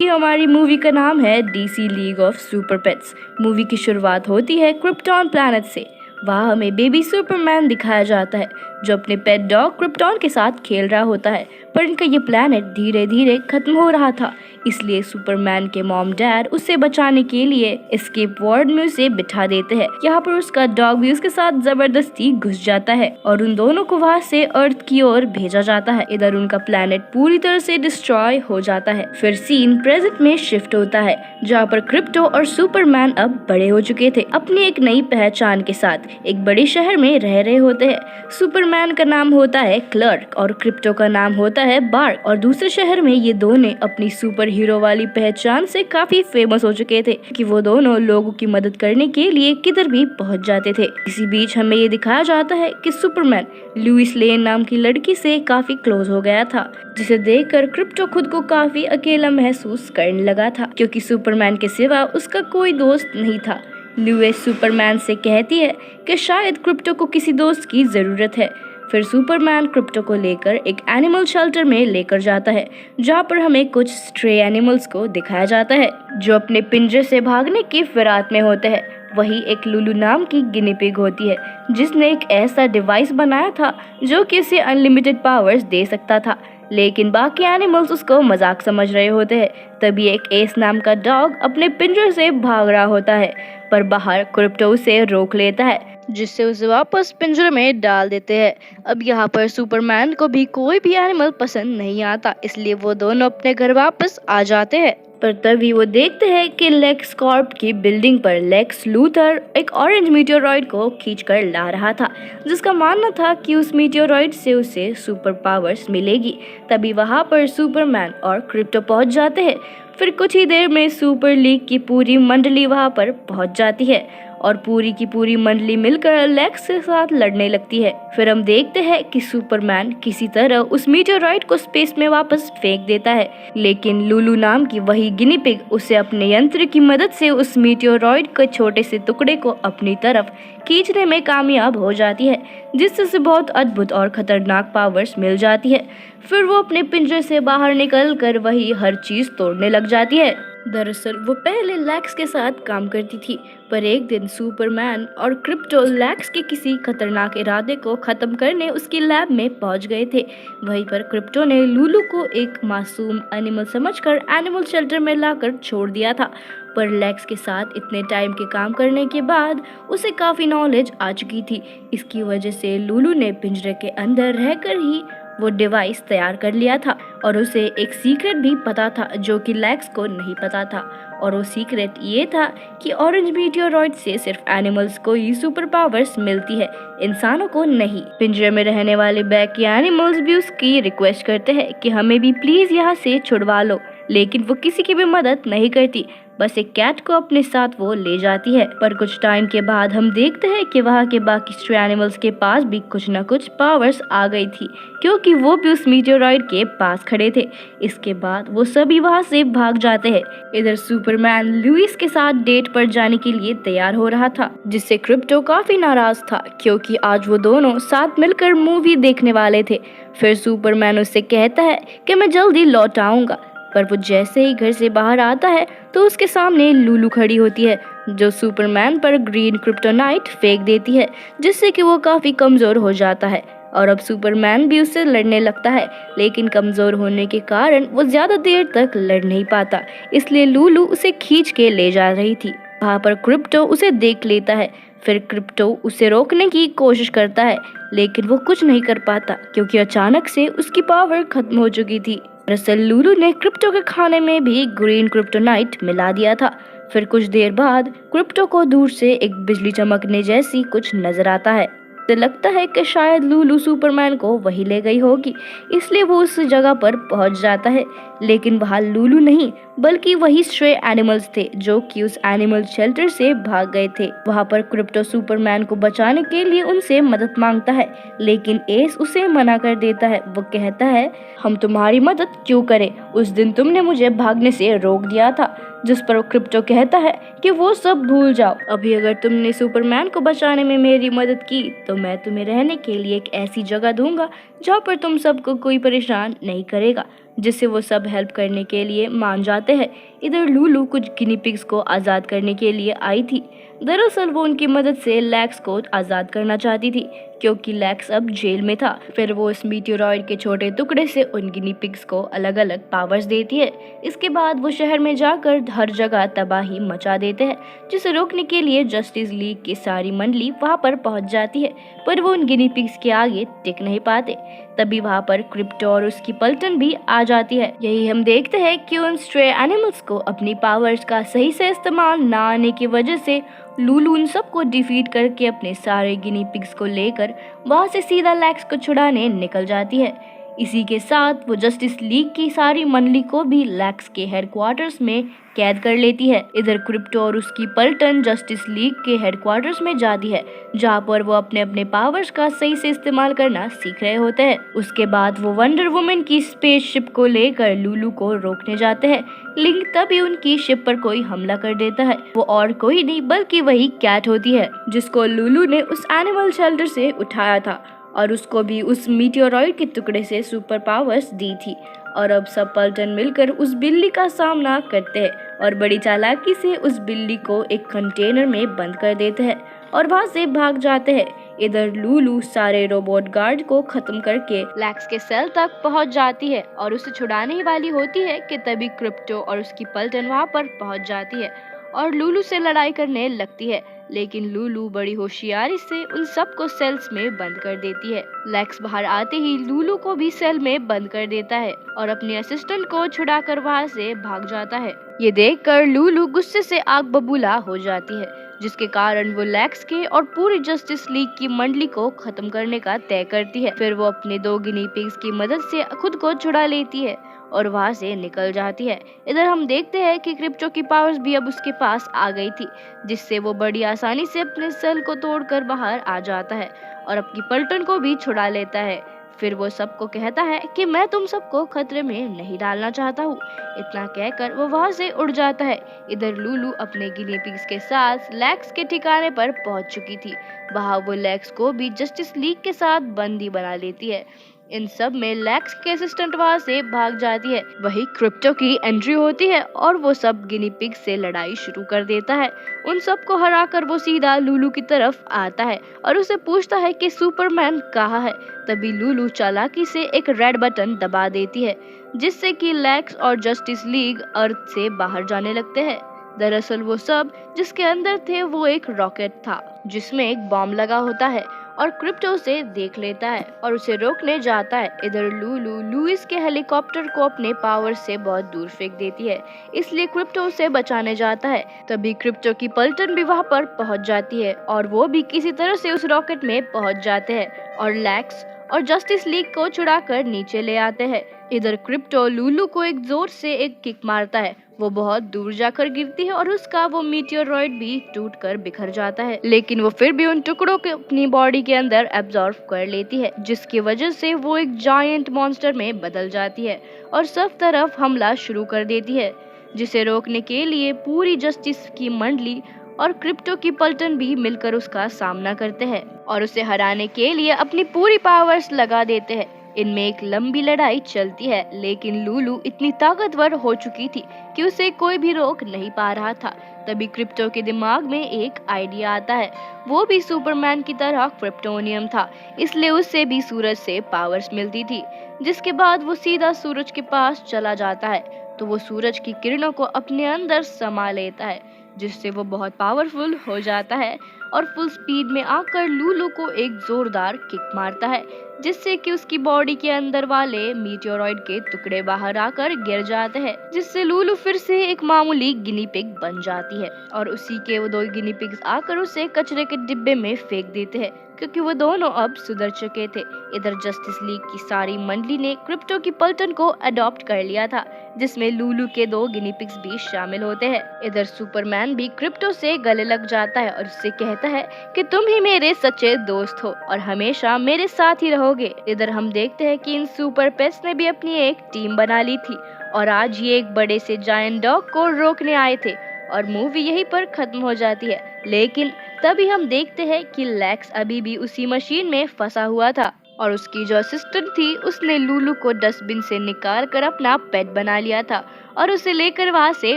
कि हमारी मूवी का नाम है DC league of super pets. Movie की शुरुआत होती है क्रिप्टॉन प्लैनेट से। वहाँ हमें बेबी सुपरमैन दिखाया जाता है जो अपने पेट डॉग क्रिप्टॉन के साथ खेल रहा होता है, पर इनका ये प्लैनेट धीरे धीरे खत्म हो रहा था। इसलिए सुपरमैन के मॉम डैड उसे बचाने के लिए एस्केप वार्ड में उसे बिठा देते हैं। यहाँ पर उसका डॉग भी उसके साथ जबरदस्ती घुस जाता है और उन दोनों को वहाँ से अर्थ की ओर भेजा जाता है। इधर उनका प्लैनेट पूरी तरह से डिस्ट्रॉय हो जाता है। फिर सीन प्रेजेंट में शिफ्ट होता है जहाँ पर क्रिप्टो और सुपरमैन अब बड़े हो चुके थे, अपनी एक नई पहचान के साथ एक बड़े शहर में रह रहे होते हैं। सुपरमैन का नाम होता है क्लर्क और क्रिप्टो का नाम होता है बार्क। और दूसरे शहर में ये दोनों अपनी सुपर हीरो वाली पहचान से काफी फेमस हो चुके थे कि वो दोनों लोगों की मदद करने के लिए किधर भी पहुंच जाते थे। इसी बीच हमें ये दिखाया जाता है कि सुपरमैन लुइस लेन नाम की लड़की से काफी क्लोज हो गया था, जिसे देखकर क्रिप्टो खुद को काफी अकेला महसूस करने लगा था क्योंकि सुपरमैन के सिवा उसका कोई दोस्त नहीं था। लुइस सुपरमैन से कहती है कि शायद क्रिप्टो को किसी दोस्त की जरूरत है। फिर सुपरमैन क्रिप्टो को लेकर एक एनिमल शेल्टर में लेकर जाता है जहाँ पर हमें कुछ स्ट्रे एनिमल्स को दिखाया जाता है जो अपने पिंजरे से भागने की फिराक में होते हैं। वही एक लुलू नाम की गिनी पिग होती है जिसने एक ऐसा डिवाइस बनाया था जो कि उसे अनलिमिटेड पावर्स दे सकता था, लेकिन बाकी एनिमल्स उसको मजाक समझ रहे होते हैं। तभी एक एस नाम का डॉग अपने पिंजरे से भाग रहा होता है, पर बाहर क्रिप्टो उसे रोक लेता है जिससे उसे वापस पिंजरे में डाल देते हैं। अब यहाँ पर सुपरमैन को भी कोई भी एनिमल पसंद नहीं आता, इसलिए वो दोनों अपने घर वापस आ जाते हैं। पर तभी वो देखते हैं कि लेक्स कॉर्प की बिल्डिंग पर लेक्स लूथर एक ऑरेंज मीटेओरॉइड को खींचकर ला रहा था, जिसका मानना था कि उस मीटेओरॉइड से उसे सुपर पावर्स मिलेगी। तभी वहाँ पर सुपरमैन और क्रिप्टो पहुँच जाते हैं। फिर कुछ ही देर में सुपर लीग की पूरी मंडली वहाँ पर पहुँच जाती है और पूरी की पूरी मंडली मिलकर लेक्स के साथ लड़ने लगती है। फिर हम देखते हैं कि सुपरमैन किसी तरह उस मीटेओरॉइड को स्पेस में वापस फेंक देता है, लेकिन लुलू नाम की वही गिनी पिग उसे अपने यंत्र की मदद से उस मीटेओरॉइड के छोटे से टुकड़े को अपनी तरफ खींचने में कामयाब हो जाती है, जिससे उसे बहुत अद्भुत और खतरनाक पावर्स मिल जाती है। फिर वो अपने पिंजरे से बाहर निकल कर वही हर चीज तोड़ने लग जाती है। दरअसल वो पहले लेक्स के साथ काम करती थी, पर एक दिन सुपरमैन और क्रिप्टो लेक्स के किसी खतरनाक इरादे को खत्म करने उसकी लैब में पहुंच गए थे। वहीं पर क्रिप्टो ने लुलू को एक मासूम एनिमल समझकर एनिमल शेल्टर में लाकर छोड़ दिया था, पर लेक्स के साथ इतने टाइम के काम करने के बाद उसे काफी नॉलेज आ चुकी थी। इसकी वजह से लुलू ने पिंजरे के अंदर रहकर ही वो डिवाइस तैयार कर लिया था और उसे एक सीक्रेट भी पता था जो कि लेक्स को नहीं पता था। और वो सीक्रेट ये था कि ऑरेंज मीटेओरॉइड से सिर्फ एनिमल्स को ही सुपर पावर्स मिलती है, इंसानों को नहीं। पिंजरे में रहने वाले बाकी एनिमल्स भी उसकी रिक्वेस्ट करते हैं कि हमें भी प्लीज यहाँ से छुड़वा लो, लेकिन वो किसी की भी मदद नहीं करती, बस एक कैट को अपने साथ वो ले जाती है। पर कुछ टाइम के बाद हम देखते हैं कि वहाँ के बाकी स्ट्रे एनिमल्स के पास भी कुछ न कुछ पावर्स आ गई थी क्योंकि वो भी उस मीटेओरॉइड के पास खड़े थे। इसके बाद वो सभी वहाँ से भाग जाते हैं। इधर सुपरमैन लुइस के साथ डेट पर जाने के लिए तैयार हो रहा था, जिससे क्रिप्टो काफी नाराज था क्योंकि आज वो दोनों साथ मिलकर मूवी देखने वाले थे। फिर सुपरमैन उससे कहता है कि मैं जल्दी लौट आऊंगा, पर वो जैसे ही घर से बाहर आता है तो उसके सामने लुलू खड़ी होती है जो सुपरमैन पर ग्रीन क्रिप्टोनाइट फेंक देती है, जिससे कि वो काफी कमजोर हो जाता है। और अब सुपरमैन भी उससे लड़ने लगता है, लेकिन कमजोर होने के कारण वो ज्यादा देर तक लड़ नहीं पाता, इसलिए लुलू उसे खींच के ले जा रही थी। वहाँ पर क्रिप्टो उसे देख लेता है। फिर क्रिप्टो उसे रोकने की कोशिश करता है, लेकिन वो कुछ नहीं कर पाता क्योंकि अचानक से उसकी पावर खत्म हो चुकी थी। दरअसल लुलू ने क्रिप्टो के खाने में भी ग्रीन क्रिप्टोनाइट मिला दिया था। फिर कुछ देर बाद क्रिप्टो को दूर से एक बिजली चमकने जैसी कुछ नजर आता है। तो लगता है कि शायद लुलू सुपरमैन को वही ले गई होगी, इसलिए वो उस जगह पर पहुंच जाता है, लेकिन वहाँ लुलू नहीं बल्कि वही स्ट्रे एनिमल्स थे जो कि उस एनिमल शेल्टर से भाग गए थे। वहाँ पर क्रिप्टो सुपरमैन को बचाने के लिए उनसे मदद मांगता है, लेकिन एस उसे मना कर देता है। वो कहता है हम तुम्हारी मदद क्यों करें, उस दिन तुमने मुझे भागने से रोक दिया था। जिस पर क्रिप्टो कहता है कि वो सब भूल जाओ, अभी अगर तुमने सुपरमैन को बचाने में मेरी मदद की तो मैं तुम्हें रहने के लिए एक ऐसी जगह दूंगा जहाँ पर तुम सबको कोई परेशान नहीं करेगा। जिससे वो सब हेल्प करने के लिए मान जाते हैं। इधर लूलू कुछ गिनी पिग्स को आज़ाद करने के लिए आई थी। दरअसल वो उनकी मदद से लैक्स को आज़ाद करना चाहती थी, क्योंकि लैक्स अब जेल में था। फिर वो इस मीटेओरॉइड के छोटे टुकड़े से उन गिनी पिग्स को अलग अलग पावर्स देती है। इसके बाद वो शहर में जाकर हर जगह तबाही मचा देते हैं, जिसे रोकने के लिए जस्टिस लीग की सारी मंडली वहाँ पर पहुँच जाती है, पर वो उन गिनी पिग्स के आगे टिक नहीं पाते। तभी वहाँ पर क्रिप्टो और उसकी पलटन भी आ जाती है। यही हम देखते हैं कि उन स्ट्रे एनिमल्स को अपनी पावर्स का सही से इस्तेमाल ना आने की वजह से लूलू उन सबको डिफीट करके अपने सारे गिनी पिग्स को लेकर वहां से सीधा लैक्स को छुड़ाने निकल जाती है। इसी के साथ वो जस्टिस लीग की सारी मंडली को भी लैक्स के हेडक्वार्टर्स में कैद कर लेती है। इधर क्रिप्टो और उसकी पलटन जस्टिस लीग के हेडक्वार्टर्स में जाती है, जहाँ पर वो अपने अपने पावर्स का सही से इस्तेमाल करना सीख रहे होते हैं। उसके बाद वो वंडर वुमन की स्पेसशिप को लेकर लूलू को रोकने जाते हैं, लेकिन तभी उनकी शिप पर कोई हमला कर देता है। वो और कोई नहीं बल्कि वही कैट होती है, जिसको लूलू ने उस एनिमल शेल्टर से उठाया था और उसको भी उस मीटेओरॉइड के टुकड़े से सुपर पावर्स दी थी। और अब सब पलटन मिलकर उस बिल्ली का सामना करते हैं और बड़ी चालाकी से उस बिल्ली को एक कंटेनर में बंद कर देते हैं और वहां से भाग जाते हैं। इधर लूलू सारे रोबोट गार्ड को खत्म करके लैक्स के सेल तक पहुंच जाती है और उसे छुड़ाने ही वाली होती है कि तभी क्रिप्टो और उसकी पलटन वहां पर पहुंच जाती है और लूलू से लड़ाई करने लगती है। लेकिन लूलू बड़ी होशियारी से उन सबको सेल्स में बंद कर देती है। लैक्स बाहर आते ही लूलू को भी सेल में बंद कर देता है और अपने असिस्टेंट को छुड़ाकर वहां से भाग जाता है। ये देखकर लूलू गुस्से से आग बबूला हो जाती है, जिसके कारण वो लैक्स के और पूरी जस्टिस लीग की मंडली को खत्म करने का तय करती है। फिर वो अपने 2 गिनी पिग्स की मदद से खुद को छुड़ा लेती है और वहां से निकल जाती है। इधर हम देखते हैं कि क्रिप्टो की पावर्स भी अब उसके पास आ गई थी, जिससे वो बड़ी आसानी से अपने सेल को तोड़कर बाहर आ जाता है और अपनी पलटन को भी छुड़ा लेता है। फिर वो सबको कहता है कि मैं तुम सबको खतरे में नहीं डालना चाहता हूँ। इतना कहकर वो वहां से उड़ जाता है। इधर लूलू अपने गिनी पिग्स के साथ लैक्स के ठिकाने पर पहुंच चुकी थी। वहां वो लैक्स को भी जस्टिस लीग के साथ बंदी बना लेती है। इन सब में लैक्स के असिस्टेंट वहां से भाग जाती है। वही क्रिप्टो की एंट्री होती है और वो सब गिनी पिग से लड़ाई शुरू कर देता है। उन सबको हराकर वो सीधा लूलू की तरफ आता है और उसे पूछता है कि सुपरमैन कहाँ है। तभी लूलू चालाकी से एक रेड बटन दबा देती है, जिससे कि लैक्स और जस्टिस लीग अर्थ से बाहर जाने लगते हैं। दरअसल वो सब जिसके अंदर थे वो एक रॉकेट था, जिसमें एक बॉम्ब लगा होता है और क्रिप्टो उसे देख लेता है और उसे रोकने जाता है। इधर लूलू लुइस के हेलीकॉप्टर को अपने पावर से बहुत दूर फेंक देती है, इसलिए क्रिप्टो उसे बचाने जाता है। तभी क्रिप्टो की पलटन भी वहां पर पहुंच जाती है और वो भी किसी तरह से उस रॉकेट में पहुंच जाते हैं और लैक्स और जस्टिस लीग को छुड़ाकर नीचे ले आते हैं। इधर क्रिप्टो लूलू को एक जोर से एक किक मारता है। वो बहुत दूर जाकर गिरती है और उसका वो मीटेओरॉइड भी टूटकर बिखर जाता है, लेकिन वो फिर भी उन टुकड़ों को अपनी बॉडी के अंदर एब्जॉर्ब कर लेती है, जिसकी वजह से वो एक जायंट मॉन्स्टर में बदल जाती है और सब तरफ हमला शुरू कर देती है। जिसे रोकने के लिए पूरी जस्टिस की मंडली और क्रिप्टो की पलटन भी मिलकर उसका सामना करते हैं और उसे हराने के लिए अपनी पूरी पावर्स लगा देते हैं। इनमें एक लंबी लड़ाई चलती है, लेकिन लूलू इतनी ताकतवर हो चुकी थी कि उसे कोई भी रोक नहीं पा रहा था। तभी क्रिप्टो के दिमाग में एक आइडिया आता है। वो भी सुपरमैन की तरह क्रिप्टोनियम था, इसलिए उसे भी सूरज से पावर्स मिलती थी। जिसके बाद वो सीधा सूरज के पास चला जाता है, तो वो सूरज की किरणों को अपने अंदर समा लेता है, जिससे वो बहुत पावरफुल हो जाता है और फुल स्पीड में आकर लूलू को एक जोरदार किक मारता है, जिससे कि उसकी बॉडी के अंदर वाले मीटेओरॉइड के टुकड़े बाहर आकर गिर जाते हैं, जिससे लूलू फिर से एक मामूली गिनी पिग बन जाती है और उसी के वो 2 गिनी पिग्स आकर उसे कचरे के डिब्बे में फेंक देते हैं, क्योंकि वो दोनों अब सुधर चुके थे। इधर जस्टिस लीग की सारी मंडली ने क्रिप्टो की पलटन को अडॉप्ट कर लिया था, जिसमें लूलू के 2 गिनी पिग्स भी शामिल होते हैं। इधर सुपरमैन भी क्रिप्टो से गले लग जाता है और उससे कहता है कि तुम ही मेरे सच्चे दोस्त हो और हमेशा मेरे साथ ही रहोगे। इधर हम देखते हैं कि इन सुपर पेट्स ने भी अपनी एक टीम बना ली थी और आज ये एक बड़े से जायंट डॉग को रोकने आए थे और मूवी यहीं पर खत्म हो जाती है। लेकिन तभी हम देखते हैं कि लैक्स अभी भी उसी मशीन में फंसा हुआ था। और उसकी जो असिस्टेंट थी उसने लूलू को डस्टबिन से निकाल कर अपना पेट बना लिया था और उसे लेकर वहां से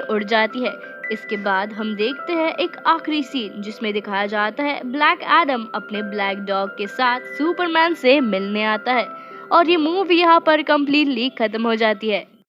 उड़ जाती है। इसके बाद हम देखते हैं एक आखिरी सीन जिसमें दिखाया जाता है ब्लैक एडम अपने ब्लैक डॉग के साथ सुपरमैन से मिलने आता है और ये मूवी यहाँ पर कम्प्लीटली खत्म हो जाती है।